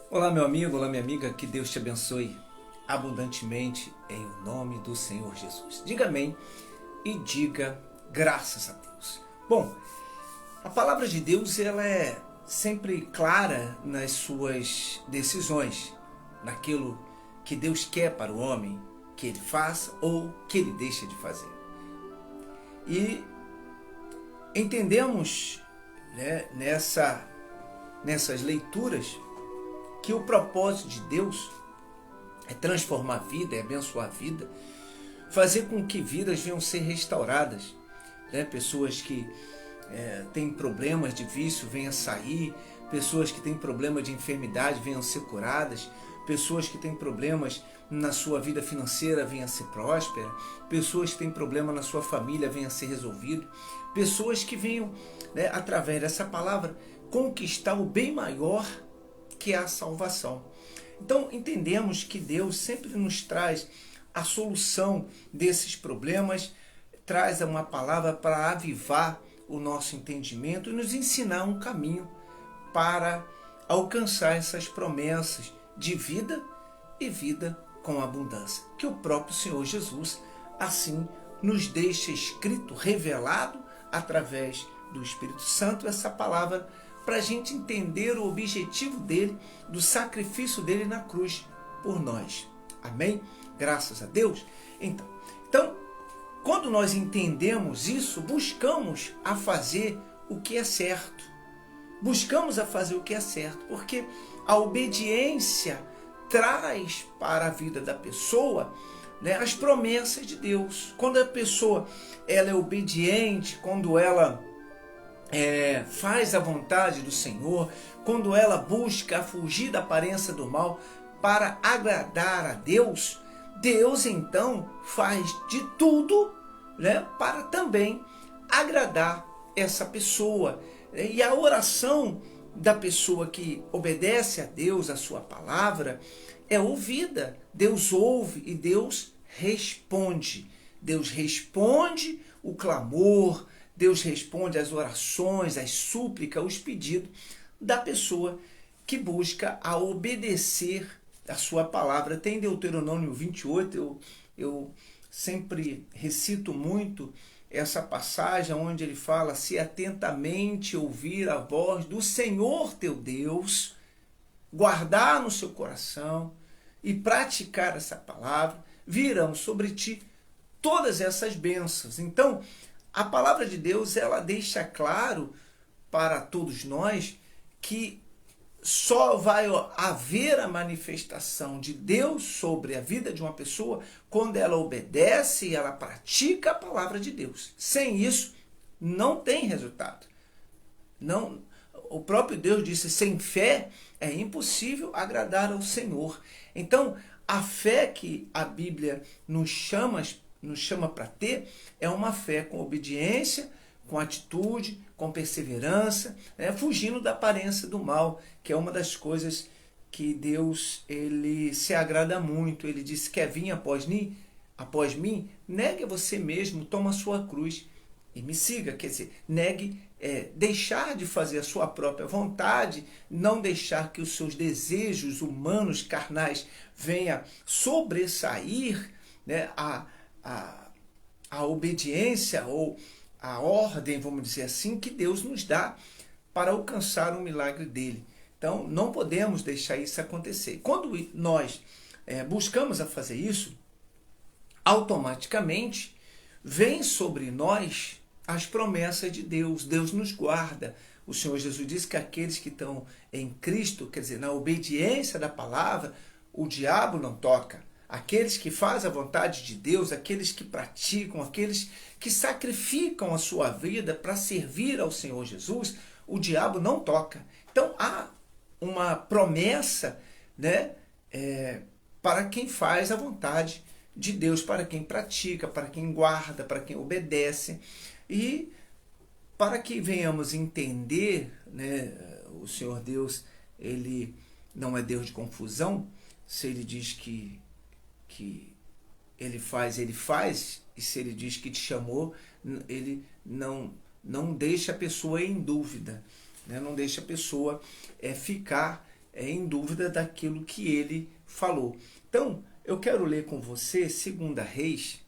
Olá, meu amigo, olá, minha amiga, que Deus te abençoe abundantemente em o nome do Senhor Jesus. Diga amém e diga graças a Deus. Bom, a palavra de Deus ela é sempre clara nas suas decisões, naquilo que Deus quer para o homem que ele faça ou que ele deixe de fazer. E entendemos, nessas leituras que o propósito de Deus é transformar a vida, é abençoar a vida, fazer com que vidas venham ser restauradas. Pessoas que têm problemas de vício venham sair, pessoas que têm problema de enfermidade venham ser curadas, pessoas que têm problemas na sua vida financeira venham ser prósperas, pessoas que têm problema na sua família venham ser resolvido, pessoas que venham, através dessa palavra, conquistar o bem maior que é a salvação. Então entendemos que Deus sempre nos traz a solução desses problemas, traz uma palavra para avivar o nosso entendimento e nos ensinar um caminho para alcançar essas promessas de vida e vida com abundância, que o próprio Senhor Jesus assim nos deixa escrito, revelado através do Espírito Santo, essa palavra para a gente entender o objetivo dele, do sacrifício dele na cruz por nós. Amém? Graças a Deus. Então, quando nós entendemos isso, buscamos a fazer o que é certo. Buscamos a fazer o que é certo, porque a obediência traz para a vida da pessoa, as promessas de Deus. Quando a pessoa ela é obediente, quando ela faz a vontade do Senhor, quando ela busca fugir da aparência do mal para agradar a Deus, Deus então faz de tudo, para também agradar essa pessoa. E a oração da pessoa que obedece a Deus, a sua palavra, é ouvida. Deus ouve e Deus responde. Deus responde o clamor, Deus responde às orações, às súplicas, os pedidos da pessoa que busca a obedecer a sua palavra. Tem Deuteronômio 28, eu sempre recito muito essa passagem onde ele fala: se atentamente ouvir a voz do Senhor teu Deus, guardar no seu coração e praticar essa palavra, virão sobre ti todas essas bênçãos. Então, a palavra de Deus ela deixa claro para todos nós que só vai haver a manifestação de Deus sobre a vida de uma pessoa quando ela obedece e ela pratica a palavra de Deus. Sem isso, não tem resultado. Não, o próprio Deus disse: sem fé é impossível agradar ao Senhor. Então, a fé que a Bíblia nos chama para ter é uma fé com obediência, com atitude, com perseverança, fugindo da aparência do mal, que é uma das coisas que Deus ele se agrada muito. Ele disse: quer vir após mim, negue a você mesmo, toma a sua cruz e me siga. Quer dizer, negue, deixar de fazer a sua própria vontade, não deixar que os seus desejos humanos, carnais, venha sobressair a obediência ou a ordem, vamos dizer assim, que Deus nos dá para alcançar o milagre dele. Então, não podemos deixar isso acontecer. Quando nós buscamos a fazer isso, automaticamente vem sobre nós as promessas de Deus. Deus nos guarda. O Senhor Jesus disse que aqueles que estão em Cristo, quer dizer, na obediência da palavra, o diabo não toca. Aqueles que fazem a vontade de Deus, aqueles que praticam, aqueles que sacrificam a sua vida para servir ao Senhor Jesus, o diabo não toca. Então há uma promessa, para quem faz a vontade de Deus, para quem pratica, para quem guarda, para quem obedece. E para que venhamos entender, o Senhor Deus, ele não é Deus de confusão. Se ele diz que ele faz, e se ele diz que te chamou, ele não deixa a pessoa em dúvida, não deixa a pessoa ficar em dúvida daquilo que ele falou. Então, eu quero ler com você 2 Reis,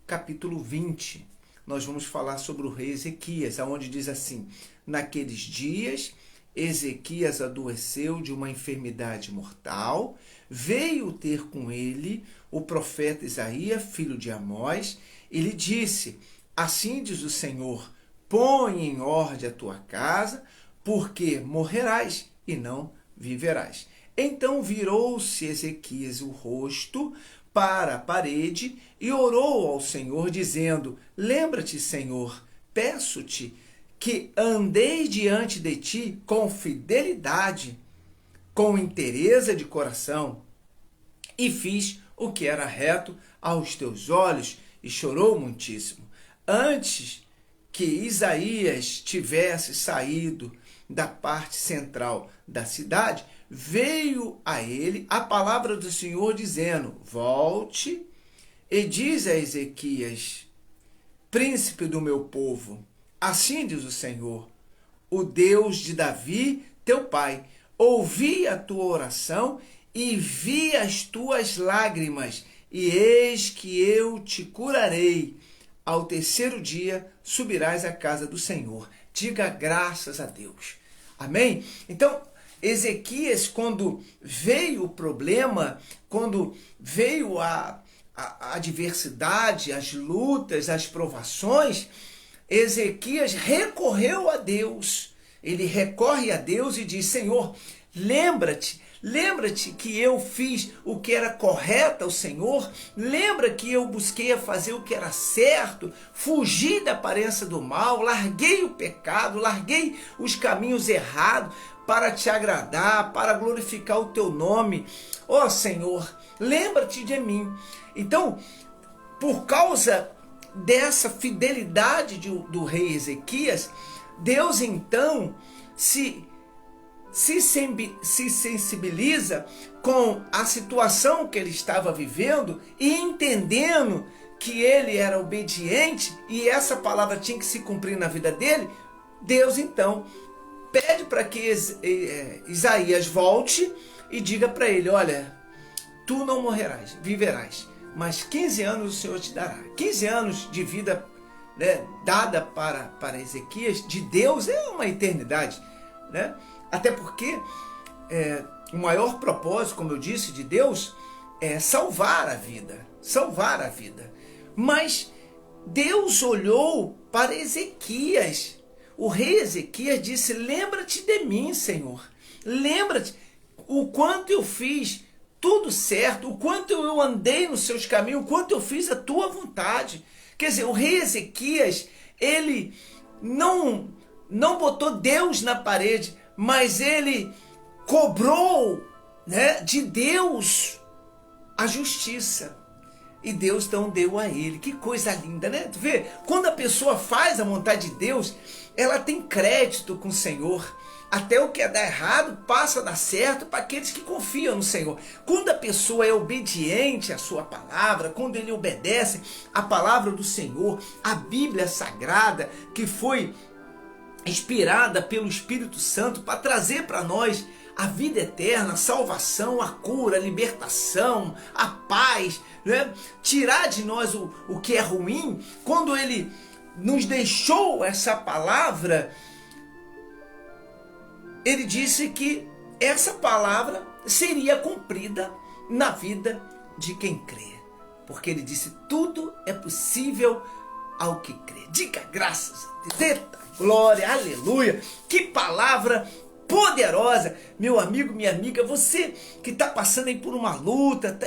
capítulo 20. Nós vamos falar sobre o rei Ezequias, onde diz assim: naqueles dias, Ezequias adoeceu de uma enfermidade mortal, veio ter com ele o profeta Isaías, filho de Amós, e lhe disse: assim diz o Senhor, põe em ordem a tua casa, porque morrerás e não viverás. Então virou-se Ezequias o rosto para a parede e orou ao Senhor, dizendo: lembra-te, Senhor, peço-te que andei diante de ti com fidelidade, com inteireza de coração, e fiz o que era reto aos teus olhos, e chorou muitíssimo. Antes que Isaías tivesse saído da parte central da cidade, veio a ele a palavra do Senhor dizendo: volte e diz a Ezequias, príncipe do meu povo, assim diz o Senhor, o Deus de Davi, teu pai, ouvi a tua oração e vi as tuas lágrimas, e eis que eu te curarei. Ao terceiro dia subirás à casa do Senhor. Diga graças a Deus. Amém? Então, Ezequias, quando veio o problema, quando veio a adversidade, as lutas, as provações, Ezequias recorreu a Deus. Ele recorre a Deus e diz: Senhor, lembra-te que eu fiz o que era correto ao Senhor. Lembra que eu busquei a fazer o que era certo, fugi da aparência do mal, larguei o pecado, larguei os caminhos errados para te agradar, para glorificar o teu nome. Ó Senhor, lembra-te de mim. Então, por causa dessa fidelidade do rei Ezequias, Deus então se sensibiliza com a situação que ele estava vivendo e entendendo que ele era obediente e essa palavra tinha que se cumprir na vida dele. Deus então pede para que Isaías volte e diga para ele: olha, tu não morrerás, viverás, mas 15 anos o Senhor te dará. 15 anos de vida, né, dada para Ezequias, de Deus, é uma eternidade, né? Até porque o maior propósito, como eu disse, de Deus é salvar a vida. Salvar a vida. Mas Deus olhou para Ezequias. O rei Ezequias disse: lembra-te de mim, Senhor. Lembra-te o quanto eu fiz tudo certo, o quanto eu andei nos seus caminhos, o quanto eu fiz a tua vontade. Quer dizer, o rei Ezequias, ele não botou Deus na parede, mas ele cobrou, né, de Deus a justiça. E Deus então deu a ele. Que coisa linda, né? Tu vê? Quando a pessoa faz a vontade de Deus, ela tem crédito com o Senhor. Até o que é dar errado passa a dar certo para aqueles que confiam no Senhor. Quando a pessoa é obediente à sua palavra, quando ele obedece à palavra do Senhor, a Bíblia Sagrada, que foi inspirada pelo Espírito Santo para trazer para nós a vida eterna, a salvação, a cura, a libertação, a paz, né? Tirar de nós o que é ruim. Quando ele nos deixou essa palavra, ele disse que essa palavra seria cumprida na vida de quem crê. Porque ele disse: tudo é possível ao que crê. Diga graças a Deus. Eita, glória, aleluia. Que palavra poderosa. Meu amigo, minha amiga, você que está passando aí por uma luta,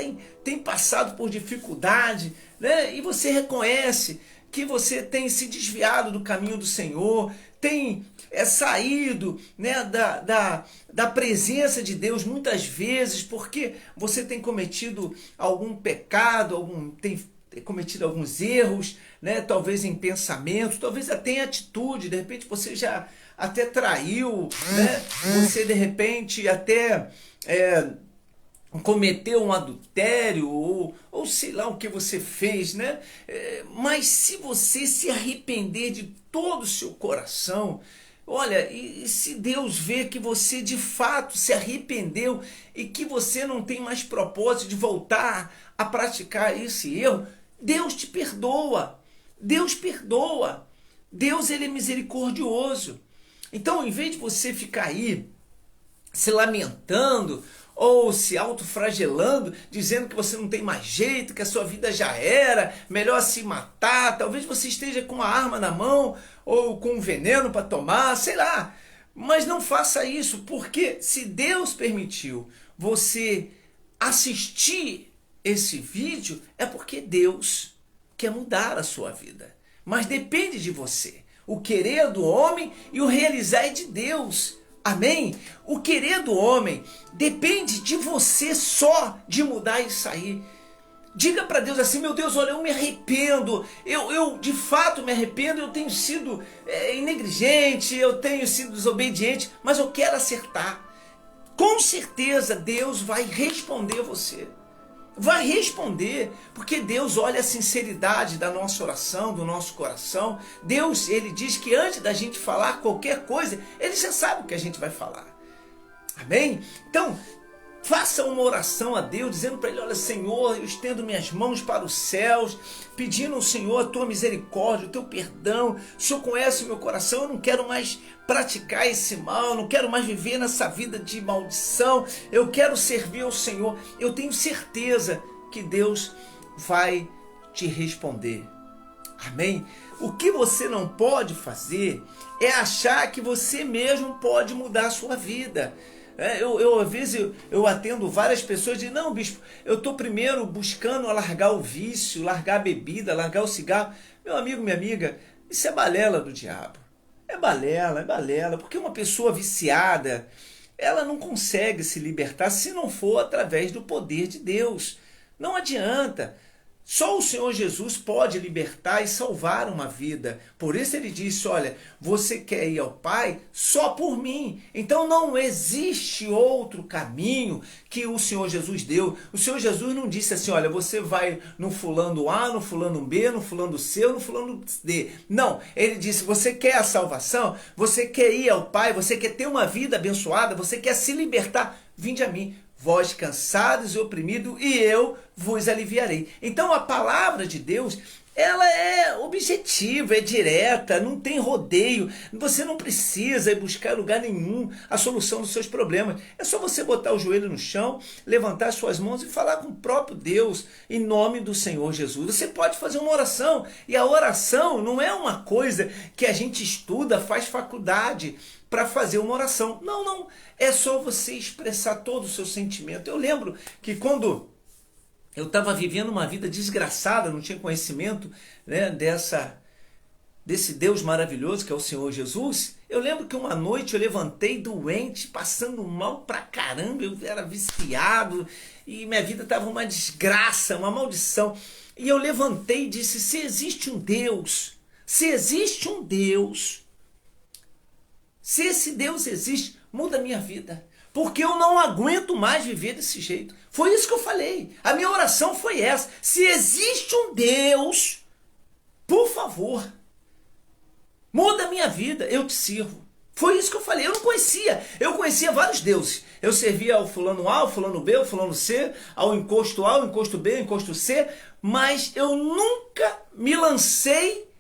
tem passado por dificuldade, né? E você reconhece que você tem se desviado do caminho do Senhor, tem saído, né, da presença de Deus muitas vezes porque você tem cometido algum pecado, tem cometido alguns erros, né, talvez em pensamento, talvez até em atitude. De repente você já até traiu, né? Você de repente até cometeu um adultério ou sei lá o que você fez, né? Mas se você se arrepender de todo o seu coração, Olha, e se Deus vê que você de fato se arrependeu e que você não tem mais propósito de voltar a praticar esse erro, Deus te perdoa. Deus perdoa. Deus, ele é misericordioso. Então, em vez de você ficar aí se lamentando ou se autoflagelando, dizendo que você não tem mais jeito, que a sua vida já era, melhor se matar, talvez você esteja com uma arma na mão ou com um veneno para tomar, sei lá. Mas não faça isso, porque se Deus permitiu você assistir esse vídeo, é porque Deus quer mudar a sua vida. Mas depende de você. O querer do homem e o realizar é de Deus. Amém? O querer do homem depende de você só de mudar e sair. Diga para Deus assim: meu Deus, olha, eu me arrependo, eu de fato me arrependo, eu tenho sido negligente, eu tenho sido desobediente, mas eu quero acertar. Com certeza Deus vai responder você. Vai responder, porque Deus olha a sinceridade da nossa oração, do nosso coração. Deus, ele diz que antes da gente falar qualquer coisa, ele já sabe o que a gente vai falar. Amém? Então, faça uma oração a Deus, dizendo para ele: olha, Senhor, eu estendo minhas mãos para os céus, pedindo ao Senhor a tua misericórdia, o teu perdão. O Senhor conhece o meu coração, eu não quero mais praticar esse mal, não quero mais viver nessa vida de maldição, eu quero servir ao Senhor. Eu tenho certeza que Deus vai te responder. Amém? O que você não pode fazer é achar que você mesmo pode mudar a sua vida. Às vezes eu atendo várias pessoas e digo: não, bispo, eu estou primeiro buscando largar o vício, largar a bebida, largar o cigarro. Meu amigo, minha amiga, isso é balela do diabo. É balela, porque uma pessoa viciada, ela não consegue se libertar se não for através do poder de Deus. Não adianta. Só o Senhor Jesus pode libertar e salvar uma vida. Por isso ele disse: olha, você quer ir ao Pai só por mim. Então não existe outro caminho que o Senhor Jesus deu. O Senhor Jesus não disse assim: olha, você vai no fulano A, no fulano B, no fulano C ou no fulano D. Não, ele disse: você quer a salvação? Você quer ir ao Pai? Você quer ter uma vida abençoada? Você quer se libertar? Vinde a mim, vós cansados e oprimidos, e eu vos aliviarei. Então a palavra de Deus, ela é objetiva, é direta, não tem rodeio. Você não precisa ir buscar lugar nenhum a solução dos seus problemas. É só você botar o joelho no chão, levantar as suas mãos e falar com o próprio Deus, em nome do Senhor Jesus. Você pode fazer uma oração, e a oração não é uma coisa que a gente estuda, faz faculdade para fazer uma oração. Não. É só você expressar todo o seu sentimento. Eu lembro que quando eu estava vivendo uma vida desgraçada, não tinha conhecimento, né, desse Deus maravilhoso que é o Senhor Jesus, eu lembro que uma noite eu levantei doente, passando mal pra caramba, eu era viciado e minha vida estava uma desgraça, uma maldição. E eu levantei e disse: se existe um Deus, se existe um Deus, se esse Deus existe, muda a minha vida. Porque eu não aguento mais viver desse jeito. Foi isso que eu falei. A minha oração foi essa. Se existe um Deus, por favor, muda a minha vida, eu te sirvo. Foi isso que eu falei. Eu não conhecia. Eu conhecia vários deuses. Eu servia ao fulano A, ao fulano B, ao fulano C, ao encosto A, ao encosto B, ao encosto C. Mas eu nunca me lancei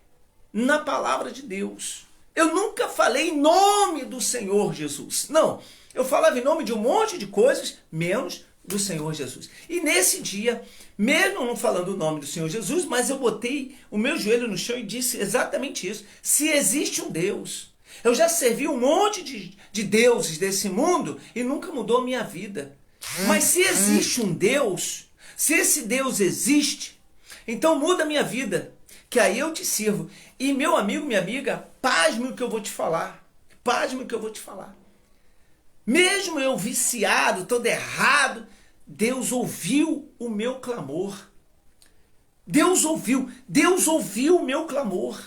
na palavra de Deus. Eu nunca falei em nome do Senhor Jesus. Não. Eu falava em nome de um monte de coisas, menos do Senhor Jesus. E nesse dia, mesmo não falando o nome do Senhor Jesus, mas eu botei o meu joelho no chão e disse exatamente isso. Se existe um Deus, eu já servi um monte de deuses desse mundo e nunca mudou a minha vida. Mas se existe um Deus, se esse Deus existe, então muda a minha vida, que aí eu te sirvo. E meu amigo, minha amiga, pasme o que eu vou te falar. Pasme o que eu vou te falar. Mesmo eu viciado, todo errado, Deus ouviu o meu clamor. Deus ouviu o meu clamor.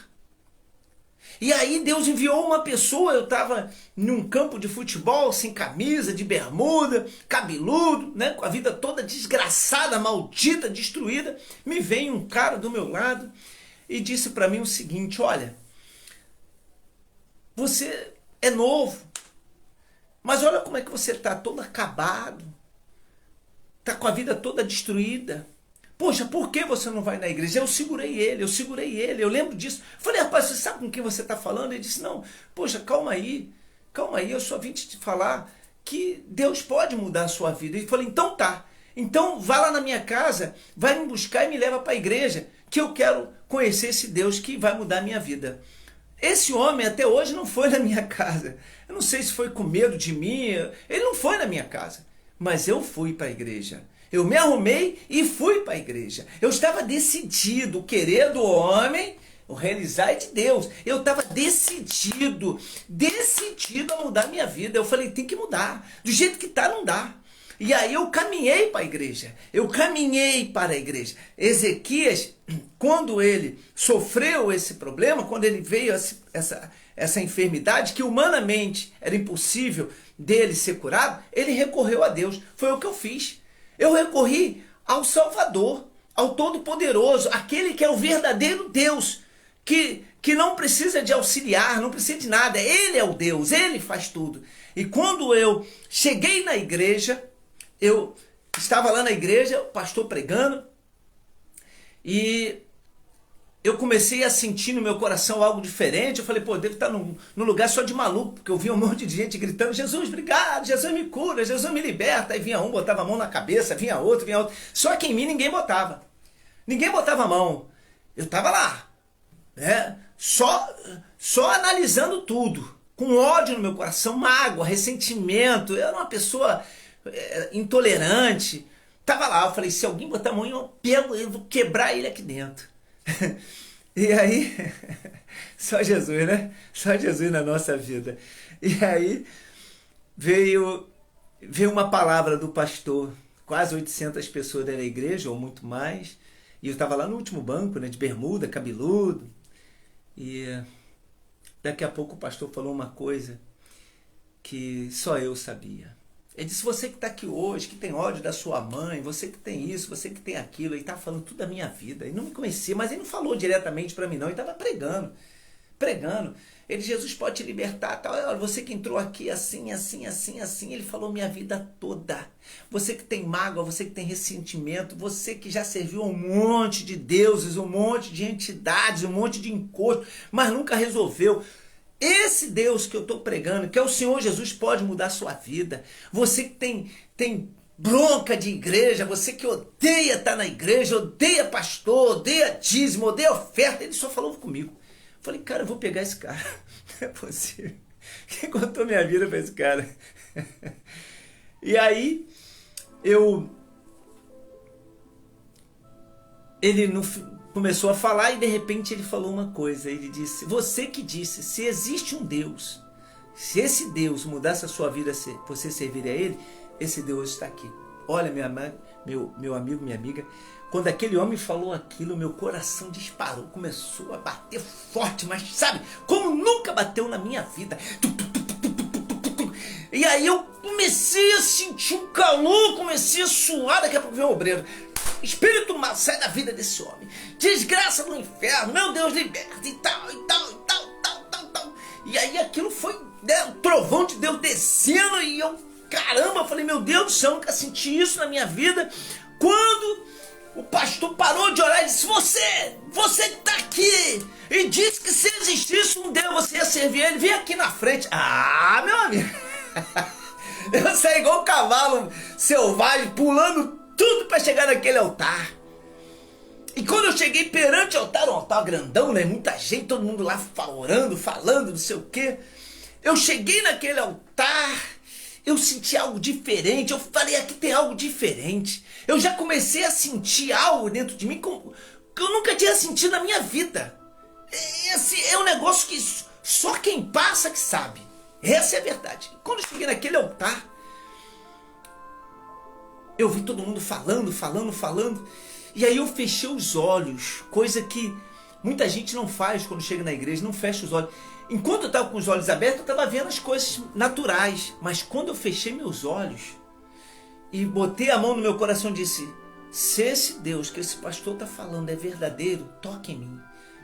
E aí Deus enviou uma pessoa, eu estava num campo de futebol, sem camisa, de bermuda, cabeludo, né, com a vida toda desgraçada, maldita, destruída. Me veio um cara do meu lado e disse para mim o seguinte: olha, você é novo. Mas olha como é que você está, todo acabado. Está com a vida toda destruída. Poxa, por que você não vai na igreja? Eu segurei ele, eu lembro disso. Falei, rapaz, você sabe com quem você está falando? Ele disse, não, poxa, calma aí, eu só vim te falar que Deus pode mudar a sua vida. Ele falou, então tá, então vai lá na minha casa, vai me buscar e me leva para a igreja, que eu quero conhecer esse Deus que vai mudar a minha vida. Esse homem até hoje não foi na minha casa. Eu não sei se foi com medo de mim, ele não foi na minha casa, mas eu fui para a igreja. Eu me arrumei e fui para a igreja. Eu estava decidido, o querer do homem, o realizar é de Deus. Eu estava decidido a mudar minha vida. Eu falei, tem que mudar. Do jeito que está, não dá. E aí eu caminhei para a igreja. Ezequias, quando ele sofreu esse problema, quando ele veio essa enfermidade, que humanamente era impossível dele ser curado, ele recorreu a Deus. Foi o que eu fiz. Eu recorri ao Salvador, ao Todo-Poderoso, aquele que é o verdadeiro Deus, que não precisa de auxiliar, não precisa de nada. Ele é o Deus, ele faz tudo. E quando eu cheguei na igreja, eu estava lá na igreja, o pastor pregando, e eu comecei a sentir no meu coração algo diferente. Eu falei, pô, eu devo estar num lugar só de maluco, porque eu vi um monte de gente gritando, Jesus, obrigado, Jesus me cura, Jesus me liberta. Aí vinha um, botava a mão na cabeça, vinha outro. Só que em mim ninguém botava. Ninguém botava a mão. Eu estava lá, né? Só analisando tudo, com ódio no meu coração, mágoa, ressentimento. Eu era uma pessoa intolerante. Estava lá, eu falei, se alguém botar a mão, eu vou quebrar ele aqui dentro. E aí, só Jesus, né? Só Jesus na nossa vida. E aí veio uma palavra do pastor, quase 800 pessoas da igreja, ou muito mais, e eu estava lá no último banco, né, de bermuda, cabeludo, e daqui a pouco o pastor falou uma coisa que só eu sabia. Ele disse, você que está aqui hoje, que tem ódio da sua mãe, você que tem isso, você que tem aquilo, ele estava falando tudo da minha vida. Ele não me conhecia, mas ele não falou diretamente para mim não, ele estava pregando. Ele, Jesus pode te libertar, tal. Olha, você que entrou aqui assim, ele falou minha vida toda. Você que tem mágoa, você que tem ressentimento, você que já serviu a um monte de deuses, um monte de entidades, um monte de encosto, mas nunca resolveu. Esse Deus que eu estou pregando, que é o Senhor Jesus, pode mudar a sua vida. Você que tem bronca de igreja, você que odeia estar na igreja, odeia pastor, odeia dízimo, odeia oferta, ele só falou comigo. Falei, cara, eu vou pegar esse cara. Não é possível. Quem contou minha vida para esse cara? E aí, ele começou a falar e de repente ele falou uma coisa. Ele disse, você que disse, se existe um Deus, se esse Deus mudasse a sua vida, você serviria a ele, esse Deus está aqui. Olha, meu amigo, minha amiga, quando aquele homem falou aquilo, meu coração disparou, começou a bater forte, mas sabe, como nunca bateu na minha vida. E aí eu comecei a sentir um calor, comecei a suar, daqui a pouco veio o obreiro. Espírito mal, sai da vida desse homem. Desgraça no inferno, meu Deus, liberta e tal. E aí aquilo foi, né, um trovão de Deus descendo e eu, caramba, eu falei, meu Deus do céu, eu nunca senti isso na minha vida. Quando o pastor parou de orar e disse, você que está aqui e disse que se existisse um Deus, você ia servir ele, vem aqui na frente. Ah, meu amigo, eu saí igual um cavalo selvagem, pulando tudo para chegar naquele altar. E quando eu cheguei perante o altar grandão, né, muita gente, todo mundo lá orando, falando, não sei o quê. Eu cheguei naquele altar, eu senti algo diferente, eu falei, aqui tem algo diferente. Eu já comecei a sentir algo dentro de mim que eu nunca tinha sentido na minha vida. Esse é um negócio que só quem passa que sabe. Essa é a verdade. E quando eu cheguei naquele altar, eu vi todo mundo falando. E aí eu fechei os olhos, coisa que muita gente não faz quando chega na igreja, não fecha os olhos. Enquanto eu estava com os olhos abertos, eu estava vendo as coisas naturais. Mas quando eu fechei meus olhos e botei a mão no meu coração e disse, se esse Deus que esse pastor está falando é verdadeiro, toque em mim.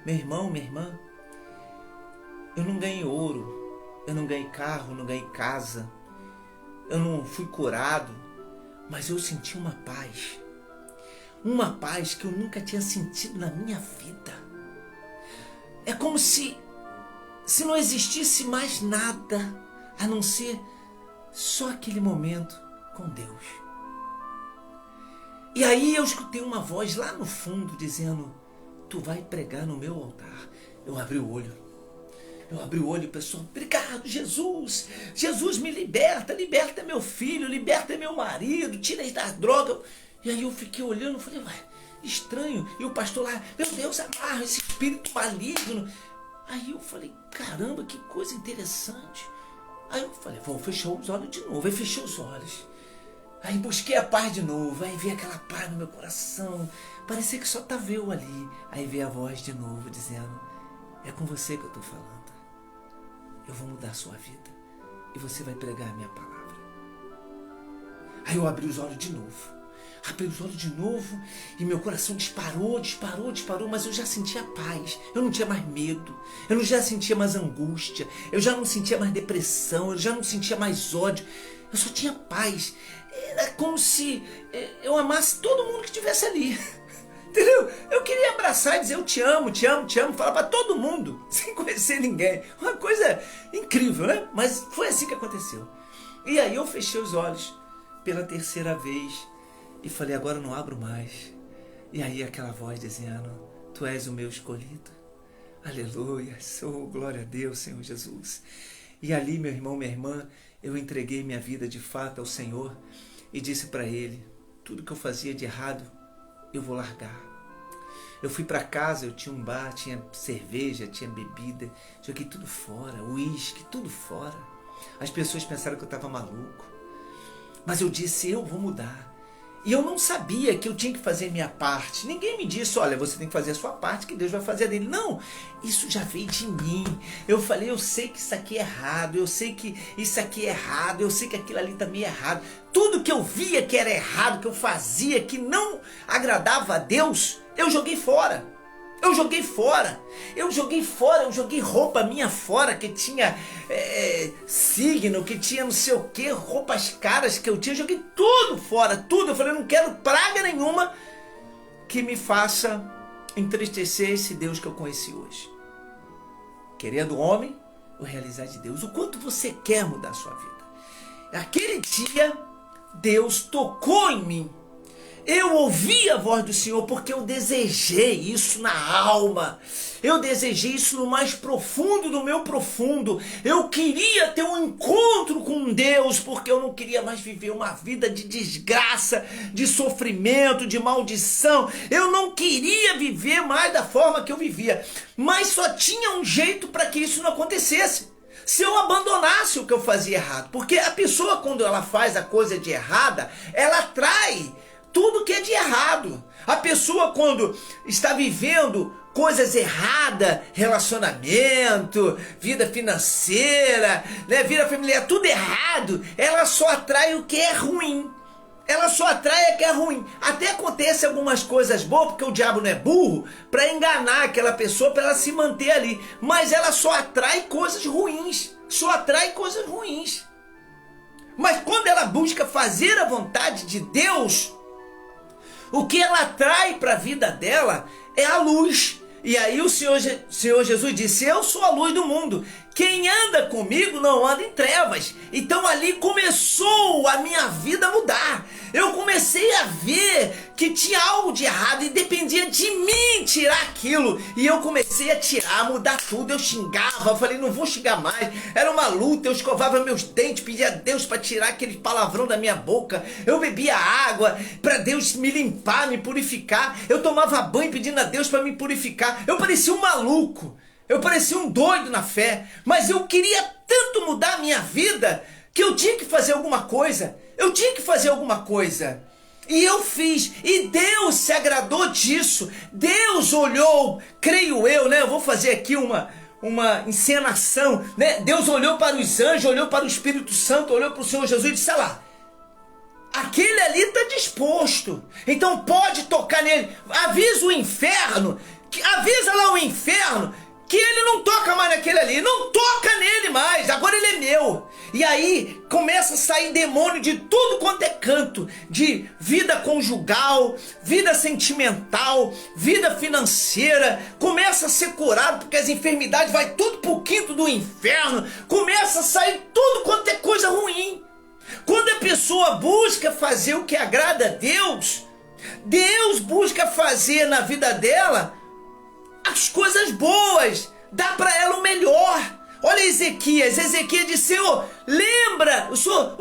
Meu irmão, minha irmã, eu não ganhei ouro, eu não ganhei carro, não ganhei casa, eu não fui curado, mas eu senti uma paz que eu nunca tinha sentido na minha vida. É como se não existisse mais nada a não ser só aquele momento com Deus. E aí eu escutei uma voz lá no fundo dizendo: tu vai pregar no meu altar. Eu abri o olho, pessoal. Obrigado, Jesus. Jesus, me liberta meu filho, liberta meu marido, tira ele das drogas. E aí eu fiquei olhando, falei, ué, estranho. E o pastor lá, meu Deus, amarra esse espírito maligno. Aí eu falei, caramba, que coisa interessante. Aí eu falei, vou fechar os olhos de novo. Aí fechei os olhos. Aí busquei a paz de novo. Aí veio aquela paz no meu coração. Parecia que só estava eu ali. Aí veio a voz de novo dizendo: é com você que eu estou falando. Eu vou mudar a sua vida. E você vai pregar a minha palavra. Aí eu abri os olhos de novo. E meu coração disparou, mas eu já sentia paz. Eu não tinha mais medo, eu não já sentia mais angústia, eu já não sentia mais depressão, eu já não sentia mais ódio. Eu só tinha paz. Era como se eu amasse todo mundo que estivesse ali. Entendeu? Eu queria abraçar e dizer: eu te amo, falar para todo mundo, sem conhecer ninguém. Uma coisa incrível, né? Mas foi assim que aconteceu. E aí eu fechei os olhos pela terceira vez e falei: agora eu não abro mais. E aí aquela voz dizendo: tu és o meu escolhido. Aleluia, glória a Deus, Senhor Jesus. E ali, meu irmão, minha irmã, eu entreguei minha vida de fato ao Senhor e disse para Ele: tudo que eu fazia de errado, eu vou largar. Eu fui para casa, eu tinha um bar, tinha cerveja, tinha bebida, joguei tudo fora, uísque, tudo fora. As pessoas pensaram que eu estava maluco. Mas eu disse: eu vou mudar. E eu não sabia que eu tinha que fazer minha parte. Ninguém me disse: olha, você tem que fazer a sua parte, que Deus vai fazer a dele. Não, isso já veio de mim. Eu falei: eu sei que isso aqui é errado, eu sei que isso aqui é errado, eu sei que aquilo ali também é errado. Tudo que eu via que era errado, que eu fazia, que não agradava a Deus, eu joguei fora. Eu joguei roupa minha fora, que tinha signo, que tinha não sei o que, roupas caras que eu tinha, eu joguei tudo fora, tudo. Eu falei: eu não quero praga nenhuma que me faça entristecer esse Deus que eu conheci hoje. Querendo homem, ou realizar de Deus. O quanto você quer mudar a sua vida. Aquele dia, Deus tocou em mim. Eu ouvi a voz do Senhor porque eu desejei isso na alma. Eu desejei isso no mais profundo do meu profundo. Eu queria ter um encontro com Deus porque eu não queria mais viver uma vida de desgraça, de sofrimento, de maldição. Eu não queria viver mais da forma que eu vivia. Mas só tinha um jeito para que isso não acontecesse. Se eu abandonasse o que eu fazia errado. Porque a pessoa, quando ela faz a coisa de errada, ela atrai tudo que é de errado. A pessoa, quando está vivendo coisas erradas, relacionamento, vida financeira, né, vida familiar, tudo errado, ela só atrai o que é ruim. Ela só atrai o que é ruim. Até acontece algumas coisas boas, porque o diabo não é burro, para enganar aquela pessoa, para ela se manter ali. Mas ela só atrai coisas ruins. Mas quando ela busca fazer a vontade de Deus, o que ela atrai para a vida dela é a luz. E aí o Senhor Jesus disse: eu sou a luz do mundo. Quem anda comigo não anda em trevas. Então ali começou a minha vida a mudar. Eu comecei a ver que tinha algo de errado e dependia de mim tirar aquilo. E eu comecei a tirar, mudar tudo. Eu xingava, eu falei: não vou xingar mais. Era uma luta, eu escovava meus dentes, pedia a Deus para tirar aquele palavrão da minha boca. Eu bebia água para Deus me limpar, me purificar. Eu tomava banho pedindo a Deus para me purificar. Eu parecia um maluco. Eu parecia um doido na fé, mas eu queria tanto mudar a minha vida que eu tinha que fazer alguma coisa. E eu fiz, e Deus se agradou disso. Deus olhou, creio eu, né? Eu vou fazer aqui uma encenação, né? Deus olhou para os anjos, olhou para o Espírito Santo, olhou para o Senhor Jesus e disse: olha lá, aquele ali está disposto, então pode tocar nele. Avisa lá o inferno que ele não toca mais naquele ali, não toca nele mais, agora ele é meu. E aí começa a sair demônio de tudo quanto é canto, de vida conjugal, vida sentimental, vida financeira, começa a ser curado, porque as enfermidades vai tudo pro quinto do inferno, começa a sair tudo quanto é coisa ruim. Quando a pessoa busca fazer o que agrada a Deus, Deus busca fazer na vida dela as coisas boas, dá para ela o melhor. Olha Ezequias disse: Senhor, lembra, o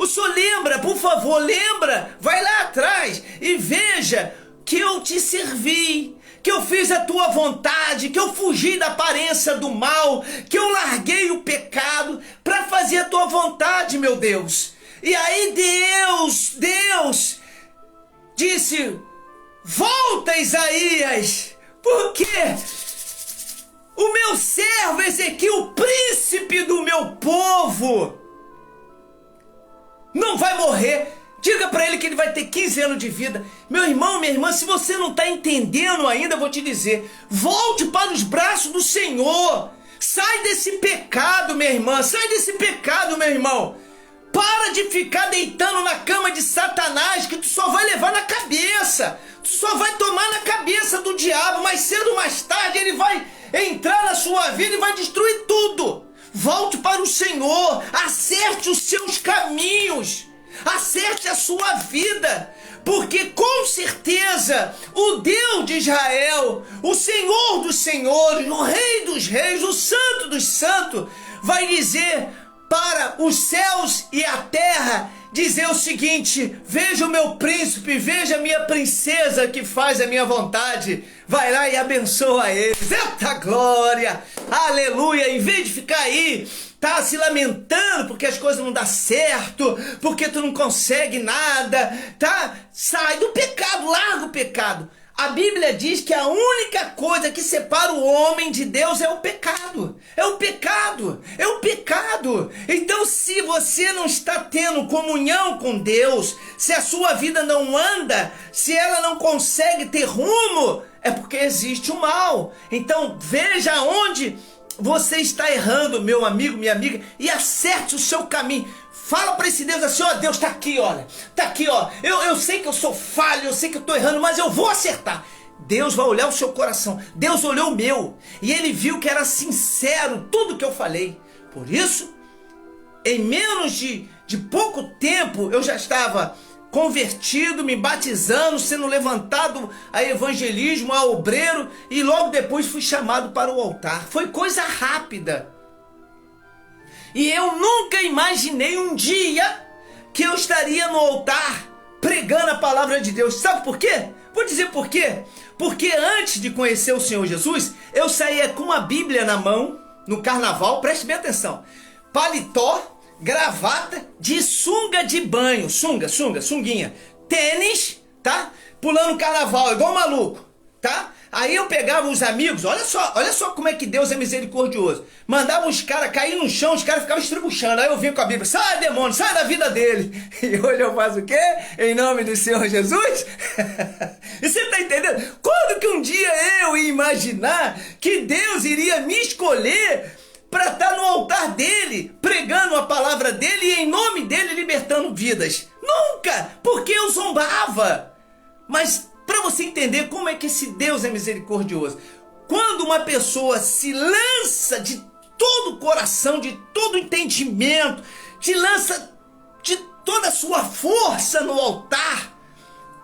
senhor lembra, por favor, lembra, vai lá atrás e veja que eu te servi, que eu fiz a tua vontade, que eu fugi da aparência do mal, que eu larguei o pecado para fazer a tua vontade, meu Deus. E aí Deus disse: volta, Isaías, porque o meu servo Ezequiel, o príncipe do meu povo, não vai morrer. Diga para ele que ele vai ter 15 anos de vida. Meu irmão, minha irmã, se você não está entendendo ainda, eu vou te dizer: volte para os braços do Senhor. Sai desse pecado, minha irmã. Sai desse pecado, meu irmão. Para de ficar deitando na cama de Satanás, que tu só vai levar na cabeça. Tu só vai tomar na cabeça do diabo. Mais cedo ou mais tarde ele vai entrar na sua vida e vai destruir tudo. Volte para o Senhor. Acerte os seus caminhos. Acerte a sua vida. Porque com certeza o Deus de Israel, o Senhor dos senhores, o Rei dos reis, o Santo dos santos, vai dizer para os céus e a terra, dizer o seguinte: veja o meu príncipe, veja a minha princesa que faz a minha vontade. Vai lá e abençoa eles. Eita glória, aleluia. Em vez de ficar aí, tá se lamentando porque as coisas não dão certo, porque tu não consegue nada, tá? Sai do pecado, larga o pecado. A Bíblia diz que a única coisa que separa o homem de Deus é o pecado. É o pecado. É o pecado. Então, se você não está tendo comunhão com Deus, se a sua vida não anda, se ela não consegue ter rumo, é porque existe o mal. Então, veja onde você está errando, meu amigo, minha amiga, e acerte o seu caminho. Fala para esse Deus assim: ó, Deus tá aqui, olha, tá aqui, ó. Eu sei que eu sou falho, eu sei que eu tô errando, mas eu vou acertar. Deus vai olhar o seu coração. Deus olhou o meu e ele viu que era sincero tudo que eu falei. Por isso, em menos de pouco tempo, eu já estava convertido, me batizando, sendo levantado a evangelismo, a obreiro, e logo depois fui chamado para o altar. Foi coisa rápida. E eu nunca imaginei um dia que eu estaria no altar pregando a palavra de Deus. Sabe por quê? Vou dizer por quê. Porque antes de conhecer o Senhor Jesus, eu saía com a Bíblia na mão, no carnaval, preste bem atenção, paletó, gravata, de sunga de banho, sunguinha, tênis, tá? Pulando carnaval, igual maluco, tá? Aí eu pegava os amigos, olha só como é que Deus é misericordioso. Mandava os caras cair no chão, os caras ficavam estribuchando. Aí eu vinha com a Bíblia: sai demônio, sai da vida dele. E hoje eu faço o quê? Em nome do Senhor Jesus? E você tá entendendo? Quando que um dia eu ia imaginar que Deus iria me escolher para estar no altar dele, pregando a palavra dele e em nome dele libertando vidas? Nunca! Porque eu zombava. Mas para você entender como é que esse Deus é misericordioso, quando uma pessoa se lança de todo o coração, de todo o entendimento, te lança de toda a sua força no altar,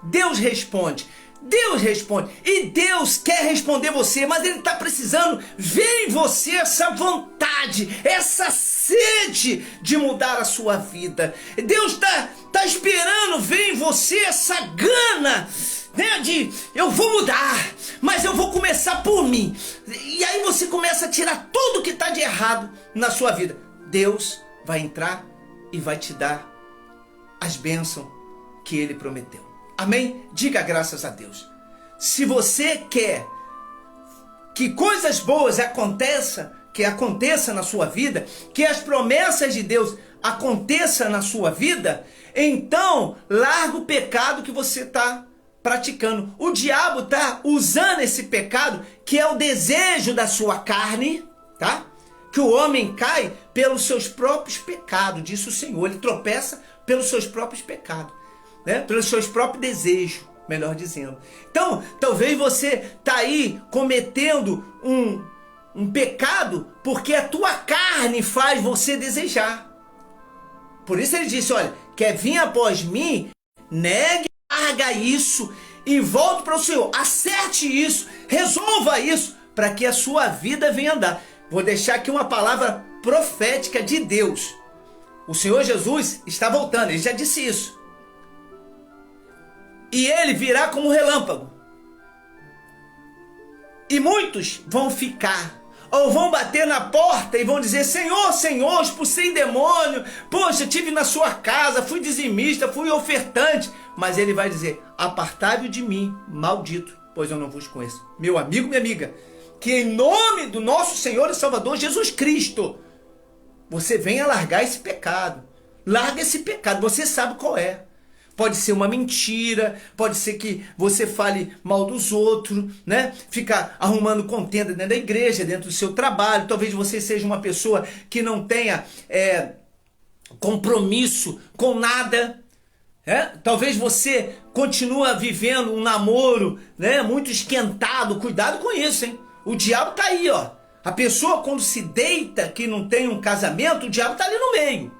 Deus responde. Deus responde. E Deus quer responder você, mas Ele está precisando ver em você essa vontade, essa sede de mudar a sua vida. Deus está esperando ver em você essa gana, né, de eu vou mudar, mas eu vou começar por mim. E aí você começa a tirar tudo que está de errado na sua vida. Deus vai entrar e vai te dar as bênçãos que Ele prometeu. Amém? Diga graças a Deus. Se você quer que coisas boas aconteçam na sua vida, que as promessas de Deus aconteçam na sua vida, então larga o pecado que você está praticando. O diabo está usando esse pecado, que é o desejo da sua carne, tá? Que o homem cai pelos seus próprios pecados, disse o Senhor. Ele tropeça pelos seus próprios pecados, né? Pelos seus próprios desejos, melhor dizendo. Então, talvez você está aí cometendo um pecado porque a tua carne faz você desejar. Por isso ele disse, olha, quer vir após mim, negue, larga isso e volte para o Senhor. Acerte isso, resolva isso, para que a sua vida venha andar. Vou deixar aqui uma palavra profética de Deus. O Senhor Jesus está voltando, ele já disse isso. E ele virá como um relâmpago. E muitos vão ficar, ou vão bater na porta e vão dizer, Senhor, Senhor, expulsei demônio, poxa, estive na sua casa, fui dizimista, fui ofertante. Mas ele vai dizer, apartai-vos de mim, maldito, pois eu não vos conheço. Meu amigo, minha amiga, que em nome do nosso Senhor e Salvador Jesus Cristo, você venha largar esse pecado. Larga esse pecado, você sabe qual é. Pode ser uma mentira, pode ser que você fale mal dos outros, né? Ficar arrumando contenda dentro da igreja, dentro do seu trabalho. Talvez você seja uma pessoa que não tenha compromisso com nada. Talvez você continue vivendo um namoro, né, muito esquentado. Cuidado com isso, hein? O diabo tá aí, ó. A pessoa quando se deita, que não tem um casamento, o diabo tá ali no meio.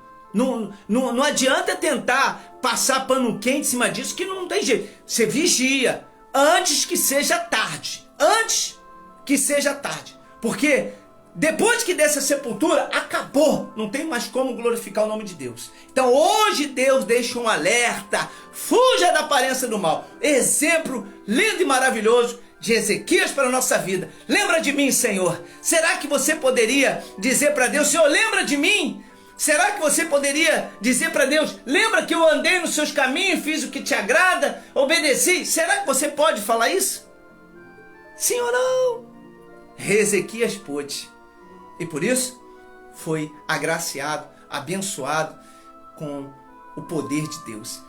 Não adianta tentar passar pano quente em cima disso, que não tem jeito. Você vigia antes que seja tarde. Antes que seja tarde. Porque depois que dessa sepultura, acabou. Não tem mais como glorificar o nome de Deus. Então hoje Deus deixa um alerta. Fuja da aparência do mal. Exemplo lindo e maravilhoso de Ezequias para a nossa vida. Lembra de mim, Senhor. Será que você poderia dizer para Deus, Senhor, lembra de mim? Será que você poderia dizer para Deus, lembra que eu andei nos seus caminhos, fiz o que te agrada, obedeci? Será que você pode falar isso? Sim ou não? Ezequias pôde. E por isso foi agraciado, abençoado com o poder de Deus.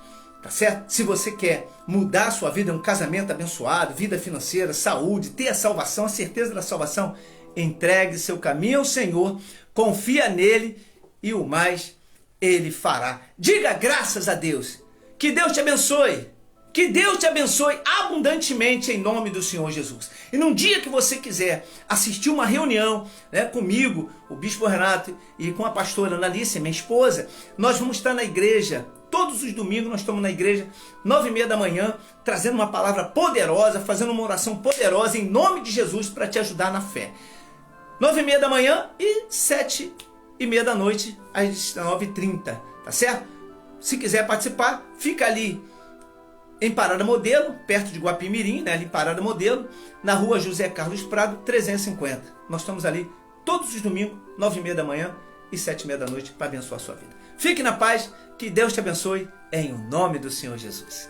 Tá certo? Se você quer mudar a sua vida, um casamento abençoado, vida financeira, saúde, ter a salvação, a certeza da salvação, entregue seu caminho ao Senhor, confia nele e o mais ele fará. Diga graças a Deus. Que Deus te abençoe. Que Deus te abençoe abundantemente em nome do Senhor Jesus. E num dia que você quiser assistir uma reunião, né, comigo, o Bispo Renato e com a pastora Analice, minha esposa, nós vamos estar na igreja. Todos os domingos nós estamos na igreja, 9h30 da manhã, trazendo uma palavra poderosa, fazendo uma oração poderosa em nome de Jesus para te ajudar na fé. 9h30 da manhã e 7h30 da noite, às 19h30, tá certo? Se quiser participar, fica ali em Parada Modelo, perto de Guapimirim, né? Ali em Parada Modelo, na rua José Carlos Prado, 350. Nós estamos ali todos os domingos, 9h30 da manhã e 7h30 da noite, para abençoar a sua vida. Fique na paz, que Deus te abençoe, em nome do Senhor Jesus.